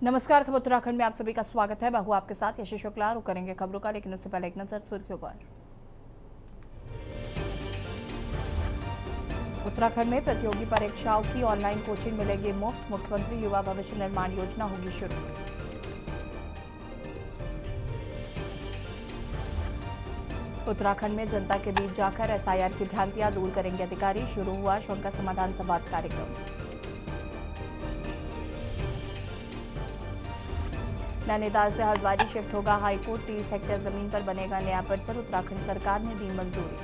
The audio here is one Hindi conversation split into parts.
नमस्कार। खबर उत्तराखंड में आप सभी का स्वागत है। मैं हूं आपके साथ यशस्वी शुक्ला। रुक करेंगे खबरों का, लेकिन उससे पहले एक नजर सुर्खियों पर। उत्तराखंड में प्रतियोगी परीक्षाओं की ऑनलाइन कोचिंग मिलेगी मुफ्त। मुख्यमंत्री युवा भविष्य निर्माण योजना होगी शुरू। उत्तराखंड में जनता के बीच जाकर एसआईआर की भ्रांतियां दूर करेंगे अधिकारी। शुरू हुआ शंका समाधान संवाद कार्यक्रम। नैनीताल से हल्द्वानी शिफ्ट होगा हाईकोर्ट। 30 हेक्टेयर जमीन पर बनेगा नया परिसर। उत्तराखंड सरकार ने दी मंजूरी।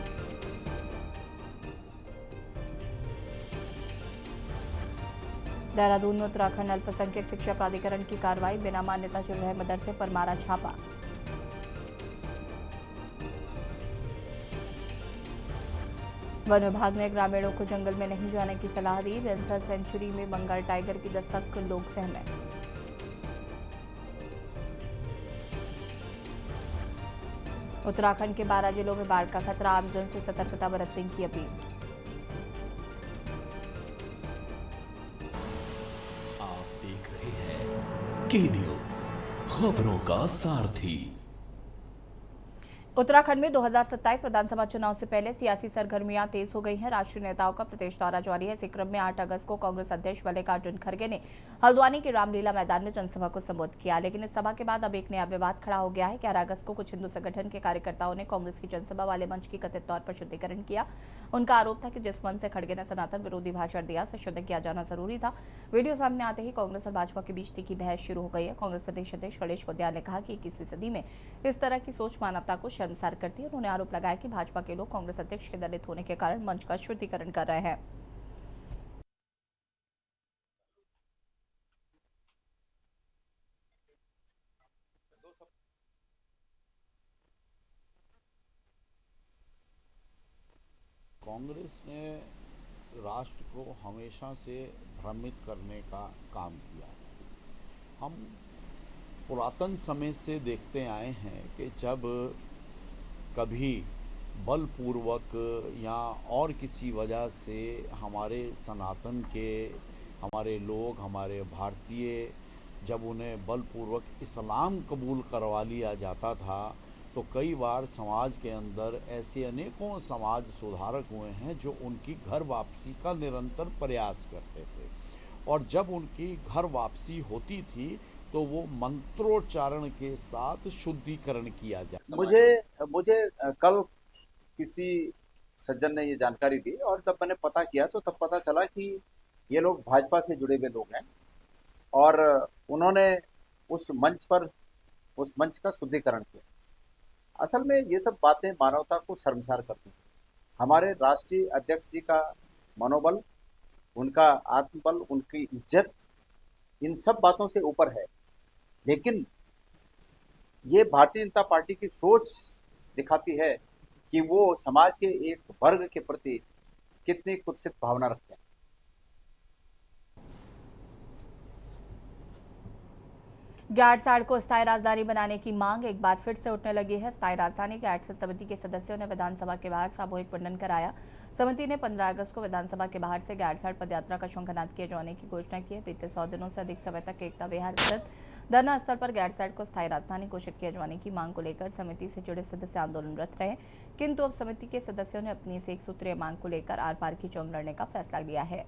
देहरादून में उत्तराखंड अल्पसंख्यक शिक्षा प्राधिकरण की कार्रवाई। बिना मान्यता चल रहे मदरसे पर मारा छापा। वन विभाग ने ग्रामीणों को जंगल में नहीं जाने की सलाह दी। वेंसर सेंचुरी में बंगाल टाइगर की दस्तक, लोग सहमे। उत्तराखंड के 12 जिलों में बाढ़ का खतरा। आमजन से सतर्कता बरतने की अपील। आप देख रहे हैं के न्यूज, खबरों का सारथी। उत्तराखंड में 2027 विधानसभा चुनाव से पहले सियासी सरगर्मियां तेज हो गई हैं। राष्ट्रीय नेताओं का प्रदेश दौरा जारी है। इसी क्रम में 8 अगस्त को कांग्रेस अध्यक्ष मल्लिकार्जुन खड़गे ने हल्द्वानी के रामलीला मैदान में जनसभा को संबोधित किया, लेकिन इस सभा के बाद अब एक नया विवाद खड़ा हो गया है। 11 अगस्त को कुछ हिंदू संगठन के कार्यकर्ताओं ने कांग्रेस की जनसभा वाले मंच की कथित तौर पर शुद्धिकरण किया। उनका आरोप था कि जिस मंच से खड़गे ने सनातन विरोधी भाषण दिया, उसे शुद्ध किया जाना जरूरी था। वीडियो सामने आते ही कांग्रेस और भाजपा के बीच तीखी बहस शुरू हो गई है। कांग्रेस प्रदेश अध्यक्ष गणेश गोंदियाल ने कहा कि 21वीं सदी में इस तरह की सोच मानवता को शर्मसार करती है। उन्होंने आरोप लगाया कि भाजपा के लोग कांग्रेस अध्यक्ष के दलित होने के कारण मंच का शुद्धिकरण कर रहे हैं। कांग्रेस ने राष्ट्र को हमेशा से भ्रमित करने का काम किया है। हम पुरातन समय से देखते आए हैं कि जब कभी बलपूर्वक या और किसी वजह से हमारे सनातन के हमारे लोग, हमारे भारतीय, जब उन्हें बलपूर्वक इस्लाम कबूल करवा लिया जाता था, तो कई बार समाज के अंदर ऐसे अनेकों समाज सुधारक हुए हैं जो उनकी घर वापसी का निरंतर प्रयास करते थे। और जब उनकी घर वापसी होती थी तो वो मंत्रोच्चारण के साथ शुद्धिकरण किया जाता। मुझे मुझे कल किसी सज्जन ने ये जानकारी दी और तब मैंने पता किया तो तब पता चला कि ये लोग भाजपा से जुड़े हुए लोग हैं और उन्होंने उस मंच पर उस मंच का शुद्धिकरण किया। असल में ये सब बातें मानवता को शर्मसार करती हैं। हमारे राष्ट्रीय अध्यक्ष जी का मनोबल, उनका आत्मबल, उनकी इज्जत इन सब बातों से ऊपर है। लेकिन ये भारतीय जनता पार्टी की सोच दिखाती है कि वो समाज के एक वर्ग के प्रति कितनी कुत्सित भावना रखते हैं। ग्यारसाड़ को स्थायी राजधानी बनाने की मांग एक बार फिर से उठने लगी है। स्थायी राजधानी के आरक्षित समिति के सदस्यों ने विधानसभा के बाहर सामूहिक मुंडन कराया। समिति ने 15 अगस्त को विधानसभा के बाहर से ग्यारसाड़ पदयात्रा का शंखनाद किए जाने की घोषणा की है। बीते 100 दिनों से अधिक समय तक एकता विहार स्थित धरना स्थल पर ग्यारसाड़ को स्थायी राजधानी घोषित किए जाने की मांग को लेकर समिति से जुड़े सदस्य आंदोलनरत रहे, किंतु अब समिति के सदस्यों ने अपनी इस एक सूत्रीय मांग को लेकर आर पार की जंग लड़ने का फैसला लिया है।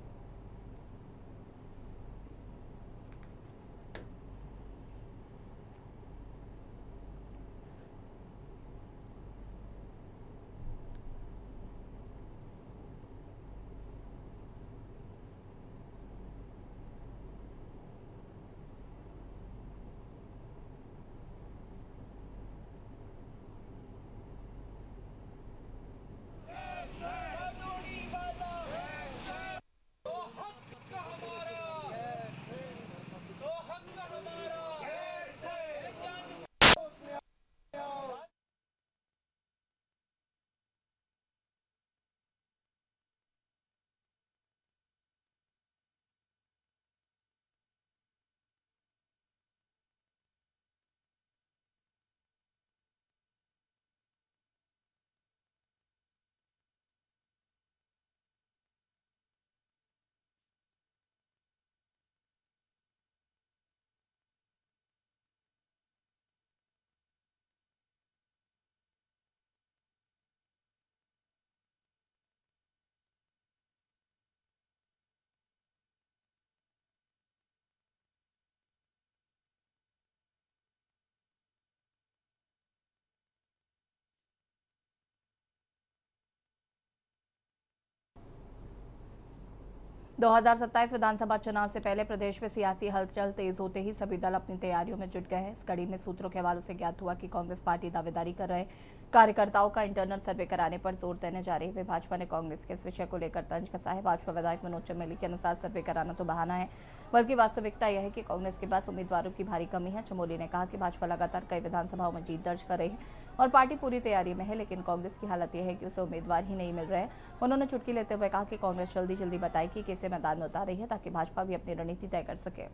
2027 विधानसभा चुनाव से पहले प्रदेश में सियासी हलचल तेज होते ही सभी दल अपनी तैयारियों में जुट गए हैं। इस कड़ी में सूत्रों के हवालों से ज्ञात हुआ कि कांग्रेस पार्टी दावेदारी कर रहे कार्यकर्ताओं का इंटरनल सर्वे कराने पर जोर देने जा रही है। भाजपा ने कांग्रेस के इस विषय को लेकर तंज कसा है। भाजपा विधायक मनोज चमेली के अनुसार सर्वे कराना तो बहाना है, बल्कि वास्तविकता यह है कि कांग्रेस के पास उम्मीदवारों की भारी कमी है। चमोली ने कहा कि भाजपा लगातार कई विधानसभाओं में जीत दर्ज कर रही है और पार्टी पूरी तैयारी में है, लेकिन कांग्रेस की हालत यह है कि उसे उम्मीदवार ही नहीं मिल रहे हैं। उन्होंने चुटकी लेते हुए कहा कि कांग्रेस जल्दी जल्दी बताएगी कि किसे मैदान में उतार रही है, ताकि भाजपा भी अपनी रणनीति तय कर सके।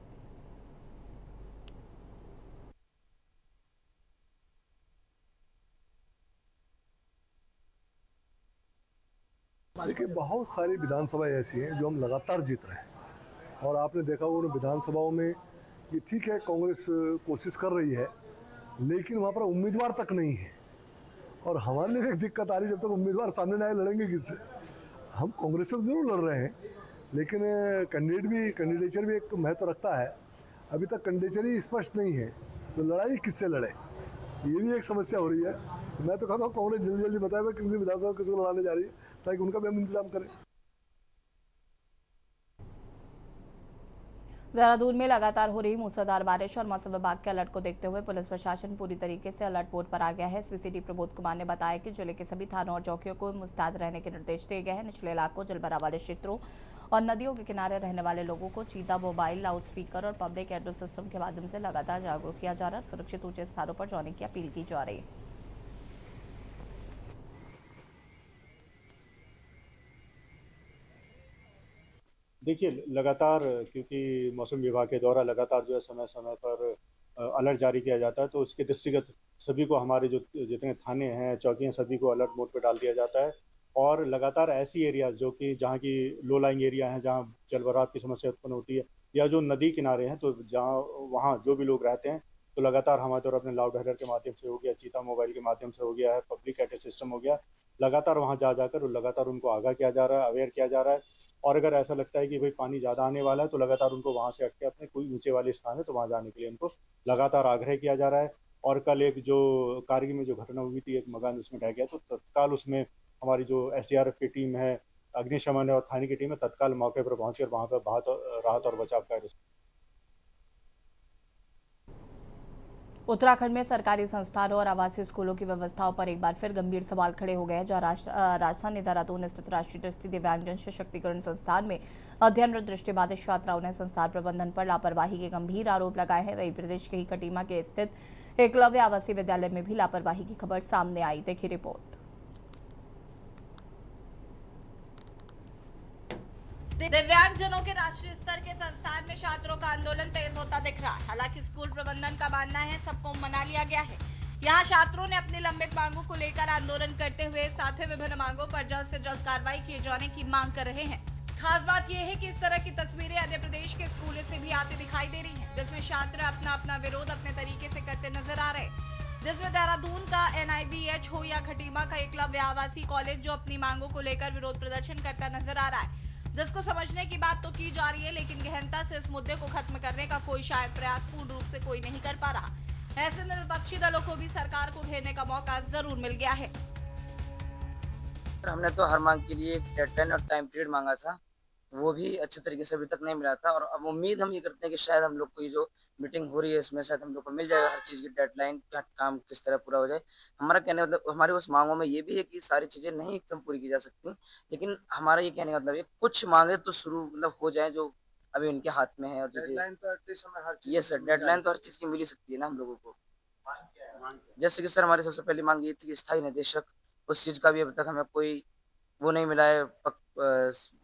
देखिए, बहुत सारी विधानसभाएं ऐसी हैं जो हम लगातार जीत रहे हैं और आपने देखा उन विधानसभाओं में ये ठीक है, कांग्रेस कोशिश कर रही है, लेकिन वहाँ पर उम्मीदवार तक नहीं है। और हमारे लिए एक दिक्कत आ रही है, जब तक उम्मीदवार सामने ना आए लड़ेंगे किससे। हम कांग्रेस से जरूर लड़ रहे हैं, लेकिन कैंडिडेचर भी एक महत्व रखता है। अभी तक कैंडिडेचर ही स्पष्ट नहीं है, तो लड़ाई किससे लड़े, ये भी एक समस्या हो रही है। मैं तो कहता हूँ कांग्रेस जल्दी जल्दी बताए क्योंकि विधानसभा किसको लड़ाने जा रही है, ताकि उनका भी हम इंतजाम करें। देहरादून में लगातार हो रही मूसलाधार बारिश और मौसम विभाग के अलर्ट को देखते हुए पुलिस प्रशासन पूरी तरीके से अलर्ट मोड पर आ गया है। एसपी प्रबोध कुमार ने बताया कि जिले के सभी थानों और चौकियों को मुस्तैद रहने के निर्देश दिए गए हैं। निचले इलाकों, जलभराव वाले क्षेत्रों और नदियों के किनारे रहने वाले लोगों को चीता मोबाइल, लाउड स्पीकर और पब्लिक एड्रेस सिस्टम के माध्यम से लगातार जागरूक किया जा रहा है। सुरक्षित ऊंचे स्थानों पर जाने की अपील की जा रही है। देखिए, लगातार क्योंकि मौसम विभाग के द्वारा लगातार जो है समय समय पर अलर्ट जारी किया जाता है, तो उसके दृष्टिगत सभी को, हमारे जो जितने थाने हैं, चौकियाँ, सभी को अलर्ट मोड पर डाल दिया जाता है। और लगातार ऐसी एरियाज जो कि जहाँ की लो लाइंग एरिया हैं, जहाँ जलभराव की समस्या उत्पन्न होती है, या जो नदी किनारे हैं, तो जहाँ वहाँ जो भी लोग रहते हैं, तो लगातार हमारे द्वारा अपने लाउड हेडर के माध्यम से हो गया, चीता मोबाइल के माध्यम से हो गया है, पब्लिक एड्रेस सिस्टम हो गया, लगातार वहाँ जा जाकर लगातार उनको आगाह किया जा रहा है, अवेयर किया जा रहा है। और अगर ऐसा लगता है कि भाई पानी ज़्यादा आने वाला है, तो लगातार उनको वहाँ से हट के अपने कोई ऊंचे वाले स्थान है तो वहाँ जाने के लिए उनको लगातार आग्रह किया जा रहा है। और कल एक जो कारगिल में जो घटना हुई थी, एक मकान उसमें ढह गया, तो तत्काल उसमें हमारी जो SDRF की टीम है, अग्निशमन और थाने की टीम है, तत्काल मौके पर पहुँचकर वहाँ पर राहत और बचाव कार्य। उत्तराखंड में सरकारी संस्थानों और आवासीय स्कूलों की व्यवस्थाओं पर एक बार फिर गंभीर सवाल खड़े हो गए हैं। जहां राजधानी देहरादून स्थित राष्ट्रीय दृष्टि दिव्यांगजन सशक्तिकरण संस्थान में अध्ययनरत दृष्टिबाधित छात्राओं ने संस्थान प्रबंधन पर लापरवाही के गंभीर आरोप लगाए हैं। वहीं प्रदेश के ही खटीमा के स्थित एकलव्य आवासीय विद्यालय में भी लापरवाही की खबर सामने आई। देखिए रिपोर्ट। दिव्यांगजनों के राष्ट्रीय स्तर के संस्थान में छात्रों का आंदोलन तेज होता दिख रहा है। हालांकि स्कूल प्रबंधन का मानना है सबको मना लिया गया है। यहाँ छात्रों ने अपनी लंबित मांगों को लेकर आंदोलन करते हुए साथ ही विभिन्न मांगों पर जल्द से जल्द कार्रवाई किए जाने की मांग कर रहे हैं। खास बात यह है कि इस तरह की तस्वीरें अन्य प्रदेश के स्कूलों से भी आती दिखाई दे रही है, जिसमें छात्र अपना अपना विरोध अपने तरीके से करते नजर आ रहे हैं। जिसमें देहरादून का NIBH हो या खटीमा का एकलव्य आवासीय कॉलेज जो अपनी मांगों को लेकर विरोध प्रदर्शन करता नजर आ रहा है, जिसको समझने की बात तो की जा रही है, लेकिन गहनता से इस मुद्दे को खत्म करने का कोई शायद प्रयास पूर्ण रूप से कोई नहीं कर पा रहा। ऐसे में विपक्षी दलों को भी सरकार को घेरने का मौका जरूर मिल गया है। हमने तो हर मांग के लिए एक डेडलाइन और टाइम पीरियड मांगा था, वो भी अच्छे तरीके से अभी तक नहीं मिला था। और अब उम्मीद हम ये करते हैं कि शायद हम लोग को ये जो मीटिंग हो रही है इसमें शायद हम लोग को मिल जाएगा हर चीज़ की डेडलाइन, क्या काम किस तरह पूरा हो जाए। हमारा कहने का मतलब हमारे उस मांगों में ये भी है कि सारी चीज़ें नहीं एकदम पूरी की जा सकती, लेकिन हमारा ये कहने का मतलब है कुछ मांगे तो शुरू मतलब हो जाए जो अभी उनके हाथ में है। और डेडलाइन तो एटलीस्ट हमें हर चीज़, ये सर डेडलाइन तो हर चीज़ की मिल ही सकती है ना हम लोगों को। जैसे कि सर हमारी सबसे पहली मांग ये थी कि स्थायी निदेशक, उस चीज़ का भी अभी तक हमें कोई वो नहीं मिला है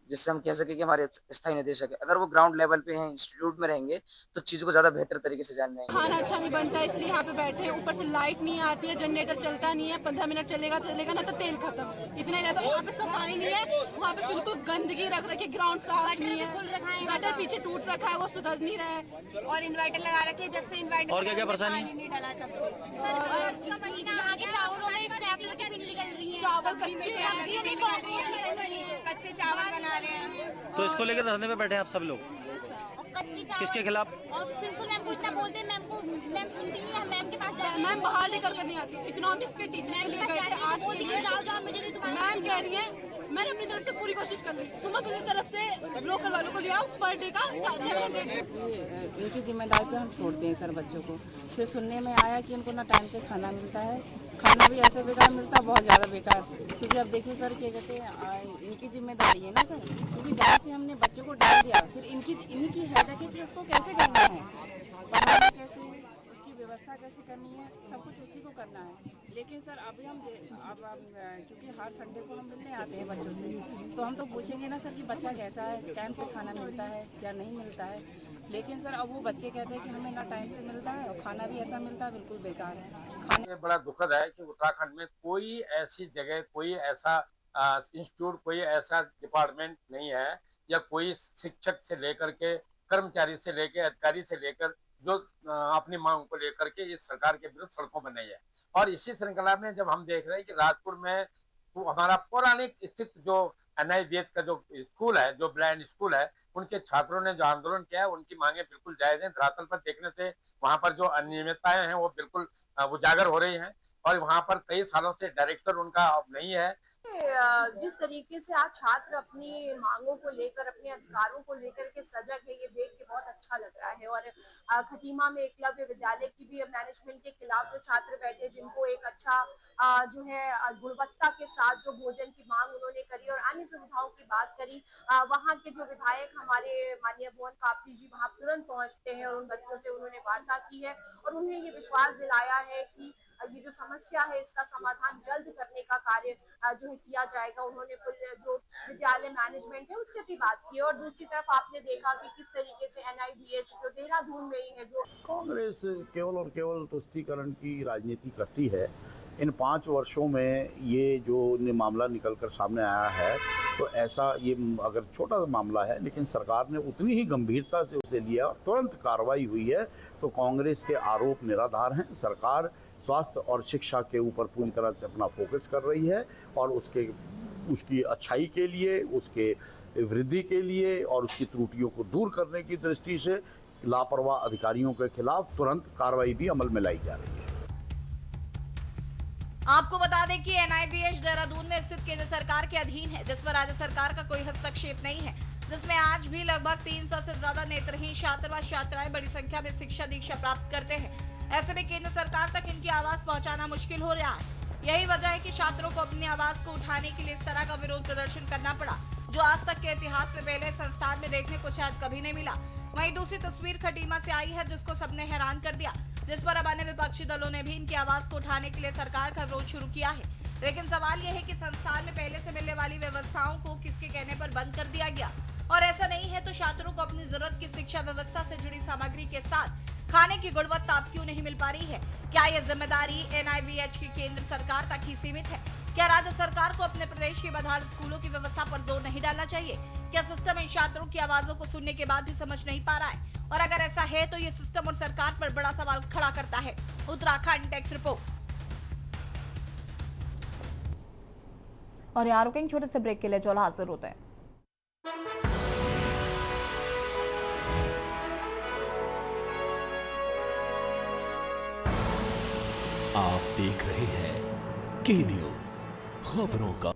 जिससे हम कह सके कि हमारे स्थायी निदेशक है। अगर वो ग्राउंड लेवल पे हैं, इंस्टीट्यूट में रहेंगे, तो चीज़ों को ज़्यादा बेहतर तरीके से जान जाएंगे। खाना अच्छा नहीं बनता है इसलिए यहाँ पे बैठे हैं। ऊपर से लाइट नहीं आती है, जनरेटर चलता नहीं है, 15 मिनट चलेगा ना तो तेल खत्म, इतना ही रहता है। यहाँ पे सफाई नहीं है, वहाँ पे बिल्कुल गंदगी रख रखी है, ग्राउंड साफ नहीं है, गटर पीछे टूट रखा है, वो सुधर नहीं रहा है। और इन्वर्टर लगा रखे जब से इन्वर्टर और क्या परेशानी नहीं डाला तब चावल कच्चे चावल बना रहे हैं। तो इसको लेकर धरने पे बैठे हैं आप सब लोग, किसके खिलाफ? और प्रिंसिपल मैम को इतना बोलते हैं, मैम सुनती नहीं है। मैम के पास जाती है, मैम बाहर लेकर नहीं आती। इकोनॉमिक्स के टीचर के लिए गए थे, जाओ मुझे मैम कह रही है मैंने अपनी तरफ से पूरी कोशिश कर ली, तुम अपनी तरफ से लोकल वालों को ले आओ, पर डे का 700। इनकी जिम्मेदारी पे हम छोड़ते हैं सर बच्चों को। फिर सुनने में आया कि इनको ना टाइम से खाना मिलता है, खाना भी ऐसे बेकार मिलता है, बहुत ज़्यादा बेकार। क्योंकि अब देखिए सर क्या कहते हैं, इनकी जिम्मेदारी है ना सर, क्योंकि जहाँ से हमने बच्चों को डाल दिया, फिर इनकी हेडेक है कि उसको कैसे करना है, पढ़ाना कैसे है, उसकी व्यवस्था कैसे करनी है, सब कुछ उसी को करना है। लेकिन सर अभी हम क्योंकि हर संडे को हम मिलने आते हैं बच्चों से, तो हम तो पूछेंगे ना सर कि बच्चा कैसा है, टाइम से खाना मिलता है या नहीं मिलता है। लेकिन सर अब वो बच्चे कहते हैं कि हमें ना टाइम से मिलता है और खाना भी ऐसा मिलता है, बिल्कुल बेकार है खाने। बड़ा दुखद है कि उत्तराखंड में कोई ऐसी जगह, कोई ऐसा इंस्टीट्यूट, कोई ऐसा डिपार्टमेंट नहीं है, या कोई शिक्षक से लेकर के, कर्मचारी से लेकर, अधिकारी से लेकर, जो अपनी मांग को लेकर के इस सरकार के विरुद्ध सड़कों पर नहीं है। और इसी श्रृंखला में जब हम देख रहे हैं कि राजपुर में तो हमारा पौराणिक स्थित जो NIBH का जो स्कूल है, जो ब्लाइंड स्कूल है, उनके छात्रों ने जो आंदोलन किया है, उनकी मांगे बिल्कुल जायज हैं। धरातल पर देखने से वहां पर जो अनियमितताएं हैं वो बिल्कुल उजागर हो रही हैं, और वहां पर कई सालों से डायरेक्टर उनका अब नहीं है। जिस तरीके से आज छात्र अपनी मांगों को लेकर, अपने अधिकारों को लेकर के सजग है, ये देख के बहुत अच्छा लग रहा है। और खटीमा में एकलव्य विद्यालय की भी मैनेजमेंट के खिलाफ जो छात्र बैठे, जिनको एक अच्छा जो है गुणवत्ता के साथ जो भोजन की मांग उन्होंने करी और अन्य सुविधाओं की बात करी, वहाँ के जो विधायक हमारे माननीय भुवन कापड़ी जी वहाँ तुरंत पहुंचते हैं और उन बच्चों से उन्होंने वार्ता की है और उन्हें ये विश्वास दिलाया है कि ये जो समस्या है इसका समाधान जल्द करने का कार्य जो है किया जाएगा। उन्होंने जो विद्यालय मैनेजमेंट है उससे भी बात की। और दूसरी तरफ आपने देखा कि किस तरीके से NIBH जो देहरादून में ही है, जो कांग्रेस केवल और केवल तुष्टीकरण की राजनीति करती है। इन 5 वर्षों में ये जो मामला निकल कर सामने आया है, तो ऐसा ये अगर छोटा सा मामला है, लेकिन सरकार ने उतनी ही गंभीरता से उसे लिया और तुरंत कार्रवाई हुई है। तो कांग्रेस के आरोप निराधार हैं। सरकार स्वास्थ्य और शिक्षा के ऊपर पूरी तरह से अपना फोकस कर रही है और उसकी अच्छाई के लिए, उसके वृद्धि के लिए और उसकी त्रुटियों को दूर करने की दृष्टि से लापरवाह अधिकारियों के खिलाफ तुरंत कार्रवाई भी अमल में लाई जा रही है। आपको बता दें कि NIBH देहरादून में स्थित केंद्र सरकार के अधीन है, जिस पर राज्य सरकार का कोई हस्तक्षेप नहीं है, जिसमें आज भी लगभग 300 से ज्यादा नेत्रहीन छात्र व छात्राएं बड़ी संख्या में शिक्षा दीक्षा प्राप्त करते हैं। ऐसे में केंद्र सरकार तक इनकी आवाज पहुंचाना मुश्किल हो रहा है। यही वजह है कि छात्रों को अपनी आवाज को उठाने के लिए इस तरह का विरोध प्रदर्शन करना पड़ा, जो आज तक के इतिहास में पहले संस्थान में देखने को शायद कभी नहीं मिला। वहीं दूसरी तस्वीर खटीमा से आई है, जिसको सबने हैरान कर दिया, जिस पर अब अन्य विपक्षी दलों ने भी इनकी आवाज को उठाने के लिए सरकार का विरोध शुरू किया है। लेकिन सवाल यह है कि संस्थान में पहले से मिलने वाली व्यवस्थाओं को किसके कहने पर बंद कर दिया गया, और ऐसा नहीं है तो छात्रों को अपनी जरूरत की शिक्षा व्यवस्था से जुड़ी सामग्री के साथ खाने की गुणवत्ता अब क्यों नहीं मिल पा रही है? क्या यह जिम्मेदारी NIBH की केंद्र सरकार तक ही सीमित है? क्या राज्य सरकार को अपने प्रदेश के बदहाल स्कूलों की व्यवस्था पर जोर नहीं डालना चाहिए? क्या सिस्टम इन छात्रों की आवाजों को सुनने के बाद भी समझ नहीं पा रहा है? और अगर ऐसा है तो ये सिस्टम और सरकार पर बड़ा सवाल खड़ा करता है। Uttarakhand desk report. और यहाँ रुकेंगे छोटे से ब्रेक के लिए, जो हाजिर होते हैं। आप देख रहे हैं के न्यूज, खबरों का।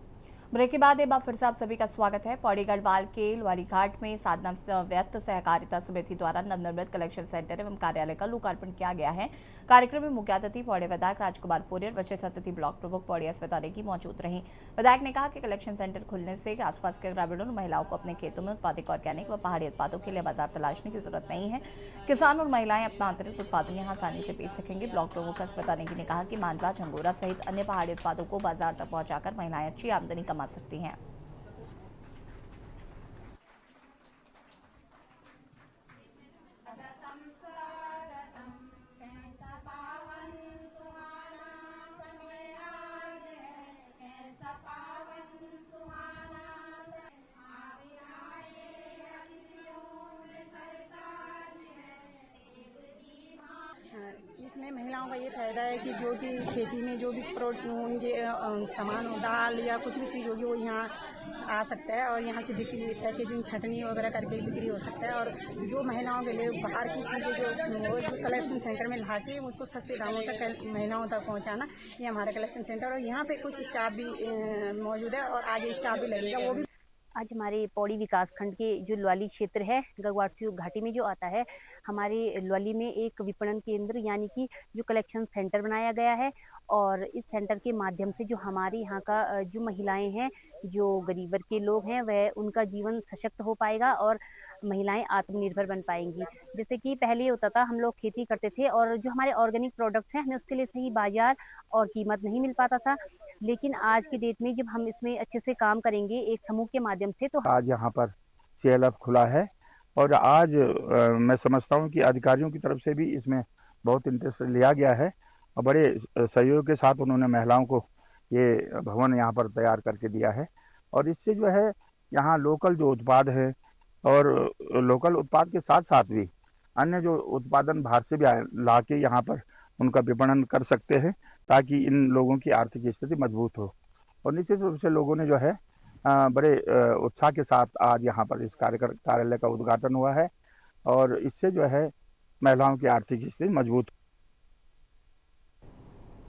ब्रेक के बाद एक बार फिर से आप सभी का स्वागत है। पौड़ी गढ़वाल के लवारी घाट में साधना व्यक्त सहकारिता समिति द्वारा नवनिर्मित कलेक्शन सेंटर एवं कार्यालय का लोकार्पण किया गया है। कार्यक्रम में मुख्य अतिथि पौड़ी विधायक राजकुमार पोरियर, विशिष्ट अतिथि ब्लॉक प्रमुख पौड़ी अस्पताल की मौजूद रही। विधायक ने कहा कि कलेक्शन सेंटर खुलने से आसपास के ग्रामीणों और महिलाओं को अपने खेतों में उत्पादित ऑर्गेनिक व पहाड़ी उत्पादों के लिए बाजार तलाशने की जरूरत नहीं है। किसान और महिलाएं अपना आंतरिक उत्पादन यहाँ आसानी से बेच सकेंगे। ब्लॉक प्रमुख अस्पताल ने कहा कि मांडवा, झंगोरा सहित अन्य पहाड़ी उत्पादों को बाजार तक पहुंचाकर महिलाएं अच्छी आमदनी कमा सकती हैं। इस इसमें महिलाओं का ये फायदा है कि जो कि खेती में जो भी उनके सामान हो, दाल या कुछ भी चीज़ होगी वो यहाँ आ सकता है और यहाँ से बिक्री पैकेजिंग छटनी वगैरह करके बिक्री हो सकता है। और जो महिलाओं के लिए बाहर की चीज़ें जो कलेक्शन सेंटर में ला के उसको सस्ते दामों तक महिलाओं तक पहुँचाना, ये हमारा कलेक्शन सेंटर। और यहाँ पे कुछ स्टाफ भी मौजूद है और आगे स्टाफ भी लगेगा। वो भी आज हमारे पौड़ी विकासखंड के जो ल्वाली क्षेत्र है, गगवाटसी घाटी में जो आता है, हमारे ल्वाली में एक विपणन केंद्र यानी कि जो कलेक्शन सेंटर बनाया गया है। और इस सेंटर के माध्यम से जो हमारे यहाँ का जो महिलाएं हैं, जो गरीब वर्ग के लोग हैं, वह उनका जीवन सशक्त हो पाएगा और महिलाएं आत्मनिर्भर बन पाएंगी। जैसे कि पहले ये होता था, हम लोग खेती करते थे और जो हमारे ऑर्गेनिक प्रोडक्ट्स हैं, हमें उसके लिए सही बाजार और कीमत नहीं मिल पाता था। लेकिन आज की डेट में जब हम इसमें अच्छे से काम करेंगे एक समूह के माध्यम से, तो आज यहाँ पर CLF खुला है और आज मैं समझता हूँ कि अधिकारियों की तरफ से भी इसमें बहुत इंटरेस्ट लिया गया है और बड़े सहयोग के साथ उन्होंने महिलाओं को ये भवन यहाँ पर तैयार करके दिया है। और इससे जो है यहाँ लोकल जो उत्पाद है और लोकल उत्पाद के साथ साथ भी अन्य जो उत्पादन बाहर से भी ला के यहाँ पर उनका विपणन कर सकते हैं, ताकि इन लोगों की आर्थिक स्थिति मजबूत हो। और निश्चित रूप से लोगों ने जो है बड़े उत्साह के साथ आज यहाँ पर इस कार्यालय का उद्घाटन हुआ है और इससे जो है महिलाओं की आर्थिक स्थिति मजबूत।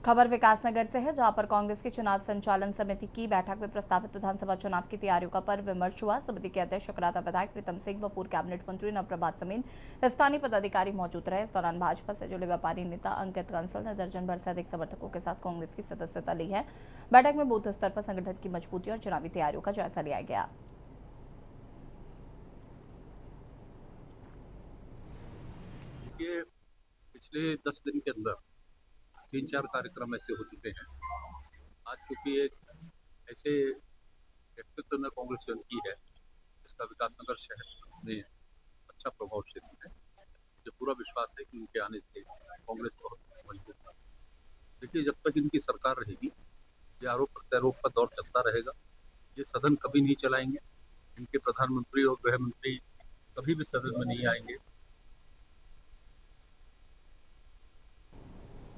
खबर विकासनगर से है, जहां पर कांग्रेस की चुनाव संचालन समिति की बैठक में प्रस्तावित विधानसभा चुनाव की तैयारियों का पर विमर्श हुआ। समिति के अध्यक्ष चक्राता विधायक प्रीतम सिंह व पूर्व कैबिनेट मंत्री नवप्रभात समेत स्थानीय पदाधिकारी मौजूद रहे। इस दौरान भाजपा से जुड़े व्यापारी नेता अंकित कंसल ने दर्जन भर से अधिक समर्थकों के साथ कांग्रेस की सदस्यता ली है। बैठक में बूथ स्तर पर संगठन की मजबूती और चुनावी तैयारियों का जायजा लिया गया। पिछले 10 दिन के अंदर 3-4 कार्यक्रम ऐसे हो चुके हैं। आज चूंकि एक ऐसे व्यक्तित्व ने कांग्रेस ज्वाइन की है जिसका विकासनगर शहर में अच्छा प्रभाव क्षेत्र है, मुझे पूरा विश्वास है कि उनके आने से कांग्रेस बहुत मजबूत है। देखिए, जब तक इनकी सरकार रहेगी ये आरोप प्रत्यारोप का दौर चलता रहेगा। ये सदन कभी नहीं चलाएंगे। इनके प्रधानमंत्री और गृह मंत्री कभी भी सदन में नहीं आएंगे।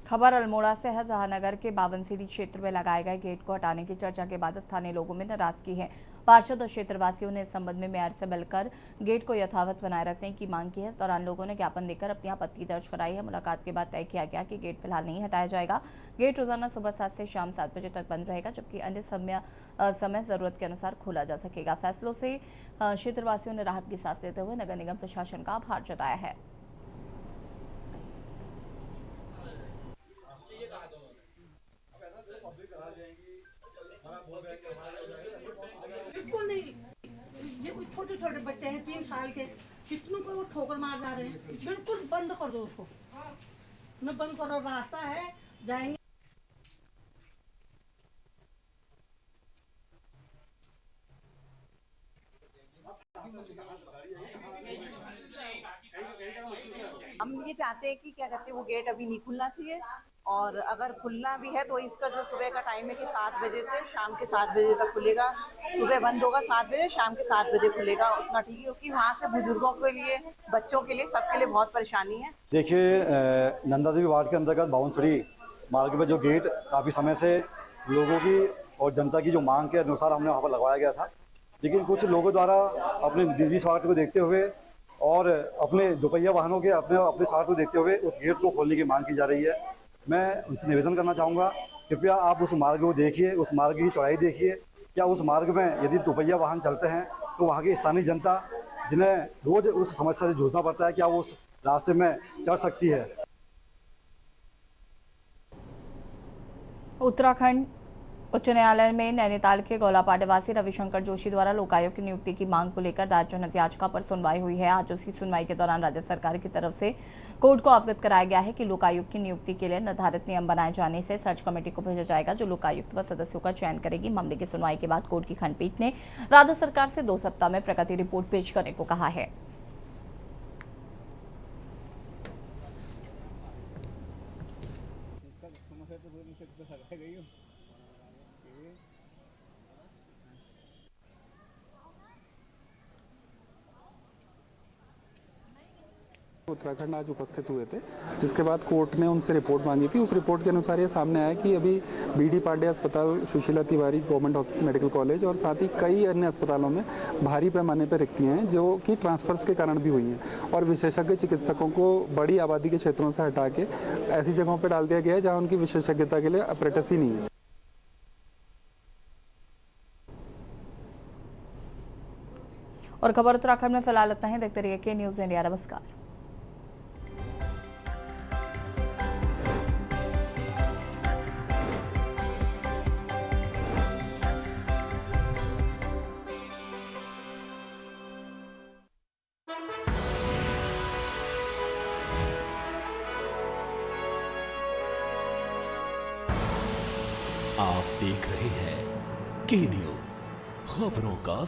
खबर अल्मोड़ा से है, जहां नगर के बावनसीरी क्षेत्र में लगाए गए गेट को हटाने की चर्चा के बाद स्थानीय लोगों में नाराजगी है। पार्षद और क्षेत्रवासियों ने इस संबंध में मेयर से मिलकर गेट को यथावत बनाए रखने की मांग की है। इस दौरान लोगों ने ज्ञापन देकर अपनी आपत्ति दर्ज कराई है। मुलाकात के बाद तय किया गया कि गेट फिलहाल नहीं हटाया जाएगा। गेट रोजाना सुबह 7 से शाम 7 बजे तक बंद रहेगा, जबकि अन्य समय जरूरत के अनुसार खोला जा सकेगा। फैसलों से क्षेत्रवासियों ने राहत की सांस लेते हुए नगर निगम प्रशासन का आभार जताया है। बिल्कुल नहीं, ये छोटे छोटे बच्चे हैं 3 साल के, कितनों को वो ठोकर मार जा रहे हैं। बिल्कुल बंद कर दो उसको, न बंद करो, रास्ता है जाएंगे। हम ये चाहते हैं कि क्या कहते हैं वो गेट अभी नहीं खुलना चाहिए, और अगर खुलना भी है तो इसका जो सुबह का टाइम है कि 7 बजे से शाम के 7 बजे तक खुलेगा। सुबह बंद होगा 7 बजे, शाम के 7 बजे खुलेगा, उतना ठीक है, क्योंकि वहाँ से बुजुर्गों के लिए, बच्चों के लिए, सबके लिए बहुत परेशानी है। देखिए, नंदा देवी वार्ड के अंतर्गत बावनसुरी मार्ग पर जो गेट काफ़ी समय से लोगों की और जनता की जो मांग के अनुसार हमने वहाँ पर लगवाया गया था, लेकिन कुछ लोगों द्वारा अपने निजी स्वार्थ को देखते हुए और अपने दोपहिया वाहनों के अपने स्वार्थ को देखते हुए उस गेट को खोलने की मांग की जा रही है। मैं उनसे निवेदन करना चाहूँगा, कृपया आप उस मार्ग को देखिए, उस मार्ग की चौड़ाई देखिए। क्या उस मार्ग में यदि दोपहिया वाहन चलते हैं तो वहाँ की स्थानीय जनता, जिन्हें रोज उस समस्या से जूझना पड़ता है, क्या वो उस रास्ते में चढ़ सकती है? उत्तराखंड उच्च न्यायालय में नैनीताल के गौलापाड़ निवासी रविशंकर जोशी द्वारा लोकायुक्त की नियुक्ति की मांग को लेकर दायर जनहित याचिका पर सुनवाई हुई है। आज उसकी सुनवाई के दौरान राज्य सरकार की तरफ से कोर्ट को अवगत कराया गया है कि लोकायुक्त की नियुक्ति के लिए निर्धारित नियम बनाए जाने से सर्च कमेटी को भेजा जाएगा, जो लोकायुक्त व सदस्यों का चयन करेगी। मामले की सुनवाई के बाद कोर्ट की खंडपीठ ने राज्य सरकार से 2 सप्ताह में प्रगति रिपोर्ट पेश करने को कहा है। उत्तराखंड आज उपस्थित हुए थे, जिसके बाद कोर्ट ने उनसे रिपोर्ट मांगी थी। उस रिपोर्ट के अनुसार ये सामने आया कि अभी बीडी पांडे अस्पताल, Sushila Tiwari government medical college और साथ ही कई अन्य अस्पतालों में भारी पैमाने पर रिक्तियाँ हैं, जो कि ट्रांसफर्स के कारण भी हुई हैं और विशेषज्ञ चिकित्सकों को बड़ी आबादी के क्षेत्रों से हटा के ऐसी जगहों पर डाल दिया गया है जहाँ उनकी विशेषज्ञता के लिए अप्रेंटिस ही नहीं है। और खबर उत्तराखंड में फिलहाल इतना ही। देखते रहिए के न्यूज़ इंडिया। नमस्कार। आप देख रहे हैं के न्यूज़, खबरों का